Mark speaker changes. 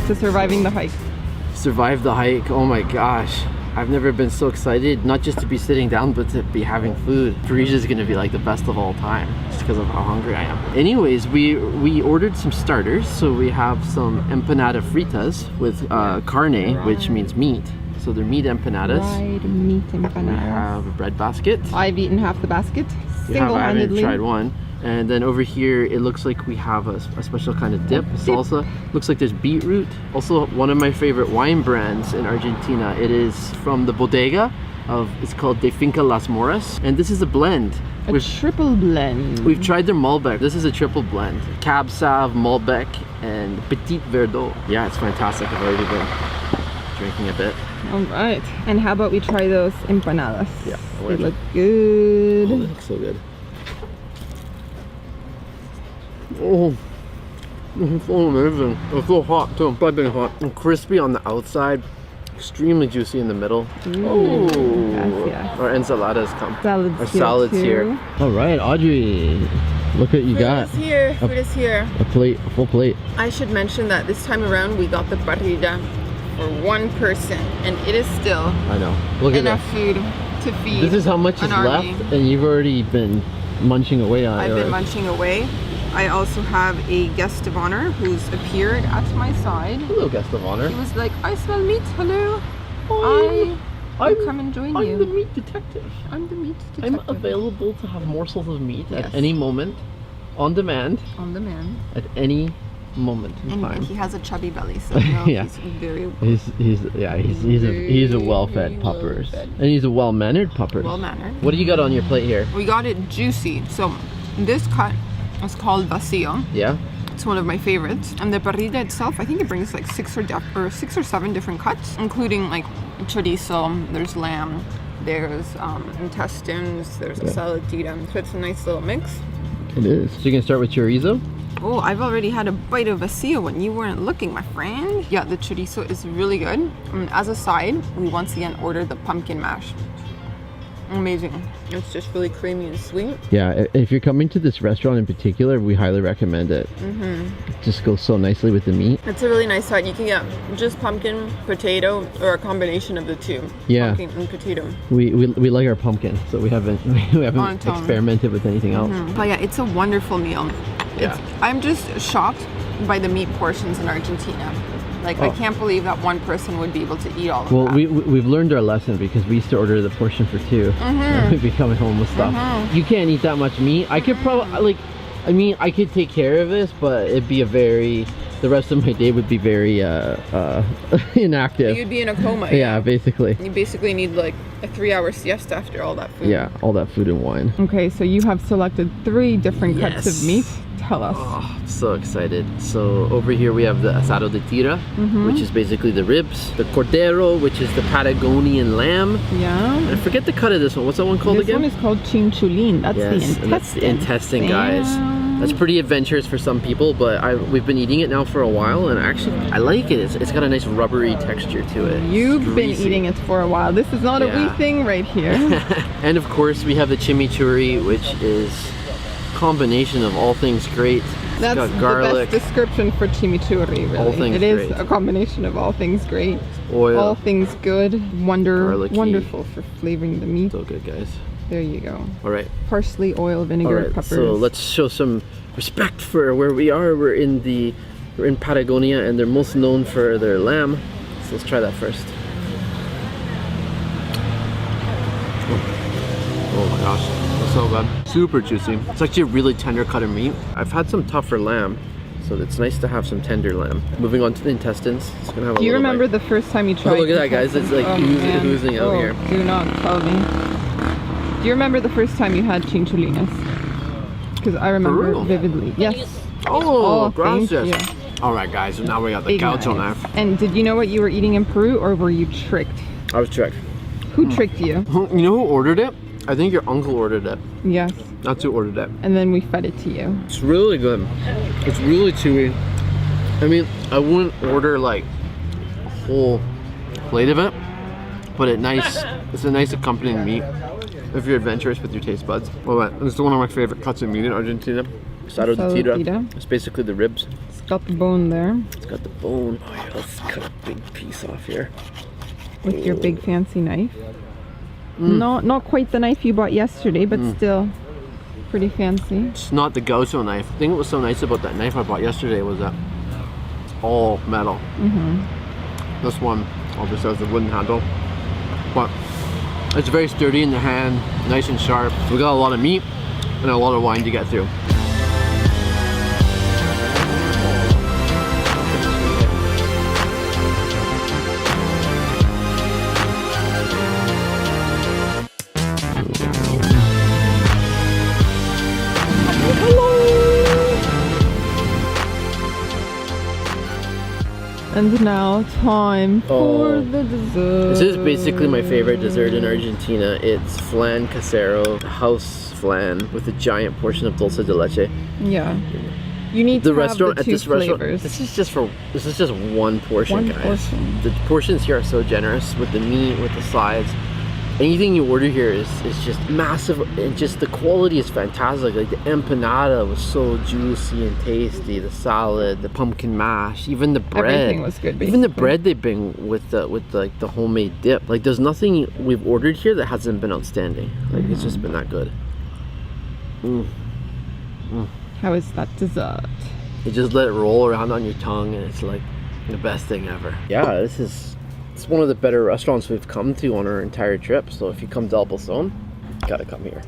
Speaker 1: to surviving the hike?
Speaker 2: Survive the hike. Oh my gosh. I've never been so excited, not just to be sitting down, but to be having food. Parisia's gonna be like the best of all time, just because of how hungry I am. Anyways, we ordered some starters. So we have some empanada fritas with carne, which means meat. So they're meat empanadas.
Speaker 1: Fried meat empanadas.
Speaker 2: We have a bread basket.
Speaker 1: I've eaten half the basket, single-handedly.
Speaker 2: I haven't tried one. And then over here, it looks like we have a special kind of dip, salsa. Looks like there's beetroot. Also, one of my favorite wine brands in Argentina. It is from the bodega it's called De Finca Las Moras. And this is a blend.
Speaker 1: A triple blend.
Speaker 2: We've tried their Malbec. This is a triple blend. Cab Sauv, Malbec, and Petit Verdot. Yeah, it's fantastic. I've already been drinking a bit.
Speaker 1: All right. And how about we try those empanadas?
Speaker 2: Yeah.
Speaker 1: They look good.
Speaker 2: Oh, they look so good. Oh, it's so amazing. It's so hot too. Piping hot. And crispy on the outside, extremely juicy in the middle. Oh,
Speaker 1: Gracias.
Speaker 2: our ensaladas come.
Speaker 1: Salads
Speaker 2: here. All right, Audrey, look what you got.
Speaker 3: Food is here. Food is here.
Speaker 2: A plate, a full plate.
Speaker 3: I should mention that this time around we got the Partita for one person, and it is still
Speaker 2: I know. Look at
Speaker 3: enough
Speaker 2: that.
Speaker 3: food to feed.
Speaker 2: This is how much is
Speaker 3: army.
Speaker 2: left, and you've already been munching away on it.
Speaker 3: I've been munching away. I also have a guest of honor who's appeared at my side.
Speaker 2: Hello, guest of honor.
Speaker 3: He was like, I smell meat, hello. I'll come and join you.
Speaker 2: I'm the meat detective.
Speaker 3: I'm the meat detective.
Speaker 2: I'm available to have morsels of meat
Speaker 3: Yes.
Speaker 2: at any moment, on demand,
Speaker 3: On the man.
Speaker 2: at any moment in
Speaker 3: And
Speaker 2: time.
Speaker 3: he has a chubby belly, so no,
Speaker 2: Yeah.
Speaker 3: he's very
Speaker 2: He's a well-fed pupper, and he's a well-mannered pupper.
Speaker 3: well-mannered.
Speaker 2: What do you got on your plate here?
Speaker 3: We got it juicy. So this cut is called vacio.
Speaker 2: Yeah.
Speaker 3: It's one of my favorites. And the parrilla itself, I think it brings like six or seven different cuts, including like chorizo, there's lamb, there's intestines, there's a salad tira. So it's a nice little mix.
Speaker 2: It is. So you can start with chorizo.
Speaker 3: Oh, I've already had a bite of vacio when you weren't looking, my friend. Yeah, the chorizo is really good. As a side, we once again ordered the pumpkin mash. Amazing. It's just really creamy and sweet.
Speaker 2: Yeah, if you're coming to this restaurant in particular, we highly recommend it. It just goes so nicely with the meat.
Speaker 3: It's a really nice side. You can get just pumpkin, potato, or a combination of the two.
Speaker 2: Yeah.
Speaker 3: Pumpkin and potato.
Speaker 2: We like our pumpkin, so we haven't
Speaker 3: On tone.
Speaker 2: experimented with anything else.
Speaker 3: But yeah, it's a wonderful meal.
Speaker 2: Yeah.
Speaker 3: I'm just shocked by the meat portions in Argentina. Like, I can't believe that one person would be able to eat all of
Speaker 2: Well,
Speaker 3: that.
Speaker 2: we've learned our lesson because we used to order the portion for two. And we'd be coming home with stuff. You can't eat that much meat. I could probably I could take care of this, but it'd be the rest of my day would be very inactive.
Speaker 3: You'd be in a coma.
Speaker 2: Yeah, basically.
Speaker 3: You basically need like a 3-hour siesta after all that food.
Speaker 2: Yeah, all that food and wine.
Speaker 1: Okay, so you have selected 3 different cuts of meat. Tell us.
Speaker 2: Oh, I'm so excited. So over here we have the asado de tira, which is basically the ribs. The cordero, which is the Patagonian lamb.
Speaker 1: Yeah.
Speaker 2: I forget the cut of this one. What's that one called again?
Speaker 1: This one is called chinchulin. That's the intestine.
Speaker 2: And that's the intestine, guys. That's pretty adventurous for some people, but we've been eating it now for a while, and actually I like it. It's got a nice rubbery texture to it.
Speaker 1: You've been eating it for a while. This is not a wee thing right here.
Speaker 2: And of course we have the chimichurri, which is a combination of all things great. It's
Speaker 1: That's
Speaker 2: got garlic,
Speaker 1: the best description for chimichurri, really.
Speaker 2: All things
Speaker 1: it is
Speaker 2: great.
Speaker 1: a combination of all things great,
Speaker 2: oil.
Speaker 1: all things good,
Speaker 2: Garlicky.
Speaker 1: wonderful for flavoring the meat.
Speaker 2: So good, guys.
Speaker 1: There you go.
Speaker 2: All right.
Speaker 1: Parsley, oil, vinegar, peppers.
Speaker 2: So let's show some respect for where we are. We're in Patagonia, and they're most known for their lamb. So let's try that first. Oh my gosh, that's so good. Super juicy. It's actually a really tender cut of meat. I've had some tougher lamb, so it's nice to have some tender lamb. Moving on to the intestines. Just gonna have a
Speaker 1: Do you
Speaker 2: little
Speaker 1: remember
Speaker 2: bite.
Speaker 1: the first time you tried?
Speaker 2: Oh, look at that, guys. It's like oozing out here.
Speaker 1: Do not tell me. Do you remember the first time you had chinchulines? Because I remember
Speaker 2: Peru.
Speaker 1: vividly. Yes.
Speaker 2: Oh,
Speaker 1: thank
Speaker 2: gracias.
Speaker 1: you.
Speaker 2: All right, guys. So now we got the
Speaker 1: Big
Speaker 2: gaucho
Speaker 1: knife.
Speaker 2: knife.
Speaker 1: And did you know what you were eating in Peru, or were you tricked?
Speaker 2: I was tricked.
Speaker 1: Who tricked you?
Speaker 2: You know who ordered it? I think your uncle ordered it.
Speaker 1: Yes.
Speaker 2: That's who ordered it.
Speaker 1: And then we fed it to you.
Speaker 2: It's really good. It's really chewy. I mean, I wouldn't order like a whole plate of it, but it's a nice accompanying meat if you're adventurous with your taste buds. Well, it's one of my favorite cuts of meat in Argentina. Asado de tira. It's basically the ribs.
Speaker 1: got the bone there
Speaker 2: It's got the bone. Oh yeah, let's cut a big piece off here.
Speaker 1: with your big fancy knife. Not quite the knife you bought yesterday, but still pretty fancy.
Speaker 2: It's not the Gaucho knife. The thing that was so nice about that knife I bought yesterday was that it's all metal. This one obviously has the wooden handle, but it's very sturdy in the hand, nice and sharp. We got a lot of meat and a lot of wine to get through.
Speaker 1: And now time for the dessert.
Speaker 2: This is basically my favorite dessert in Argentina. It's flan casero, house flan with a giant portion of dulce de leche.
Speaker 1: Yeah. You need
Speaker 2: The
Speaker 1: to
Speaker 2: restaurant
Speaker 1: have the
Speaker 2: at
Speaker 1: two
Speaker 2: this
Speaker 1: flavors.
Speaker 2: restaurant, this is just one portion,
Speaker 1: One
Speaker 2: guys.
Speaker 1: portion.
Speaker 2: The portions here are so generous with the meat, with the sides. Anything you order here is just massive, and just the quality is fantastic. Like the empanada was so juicy and tasty. The salad, the pumpkin mash, even the bread.
Speaker 1: Everything was good,
Speaker 2: Even the
Speaker 1: basically.
Speaker 2: bread they bring with like the homemade dip. Like there's nothing we've ordered here that hasn't been outstanding. Like it's just been that good.
Speaker 1: How is that dessert?
Speaker 2: You just let it roll around on your tongue, and it's like the best thing ever. Yeah, it's one of the better restaurants we've come to on our entire trip. So if you come to Bolson, gotta come here.